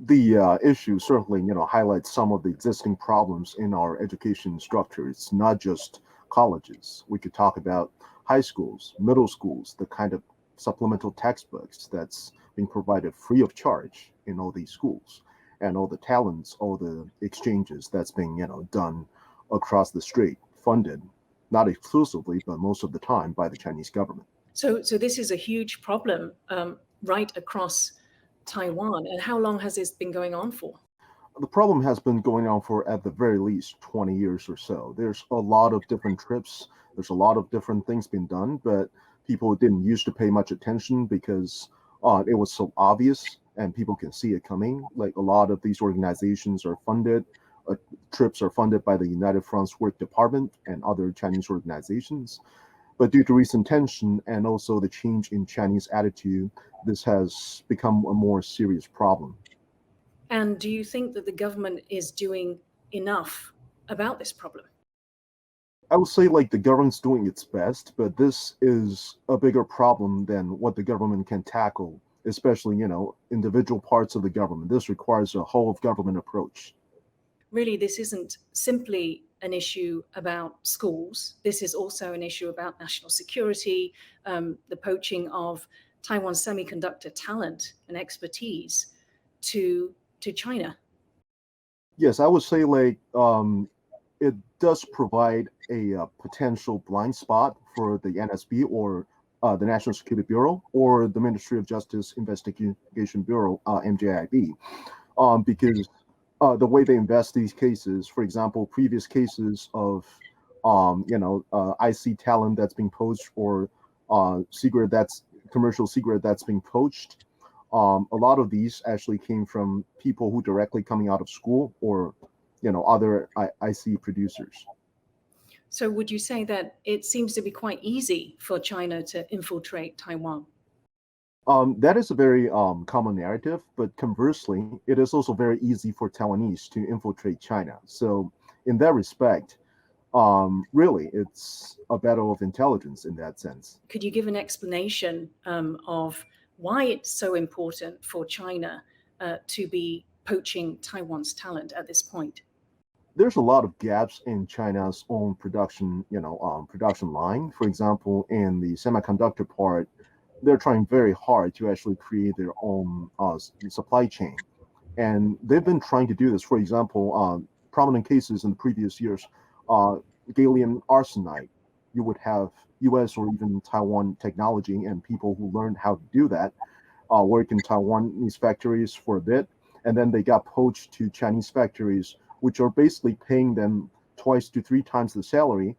The issue certainly, highlights some of the existing problems in our education structure. It's not just colleges. We could talk about high schools, middle schools, the kind of supplemental textbooks that's being provided free of charge in all these schools, and all the talents, all the exchanges that's being, done across the street, funded not exclusively, but most of the time by the Chinese government. So this is a huge problem right across Taiwan. And how long has this been going on for? The problem has been going on for at the very least 20 years or so. There's a lot of different trips, there's a lot of different things being done, but people didn't used to pay much attention because it was so obvious and people can see it coming. Like a lot of these organizations are funded, uh, trips are funded by the United Front's Work Department and other Chinese organizations. But due to recent tension and also the change in Chinese attitude, this has become a more serious problem. And do you think that the government is doing enough about this problem? I would say like the government's doing its best, but this is a bigger problem than what the government can tackle, especially, individual parts of the government. This requires a whole of government approach. Really, this isn't simply an issue about schools. This is also an issue about national security, the poaching of Taiwan's semiconductor talent and expertise to China. Yes, I would say like it does provide a potential blind spot for the NSB or the National Security Bureau or the Ministry of Justice Investigation Bureau, MJIB, because the way they invest these cases, for example, previous cases of IC talent that's being poached or secret that's commercial secret that's being poached. A lot of these actually came from people who directly coming out of school or other IC producers. So would you say that it seems to be quite easy for China to infiltrate Taiwan? That is a very common narrative, but conversely, it is also very easy for Taiwanese to infiltrate China. So, in that respect, really, it's a battle of intelligence in that sense. Could you give an explanation of why it's so important for China to be poaching Taiwan's talent at this point? There's a lot of gaps in China's own production, production line. For example, in the semiconductor part, they're trying very hard to actually create their own supply chain, and they've been trying to do this. For example, prominent cases in the previous years, uh, gallium arsenide. You would have U.S. or even Taiwan technology and people who learned how to do that work in Taiwanese factories for a bit, and then they got poached to Chinese factories, which are basically paying them twice to three times the salary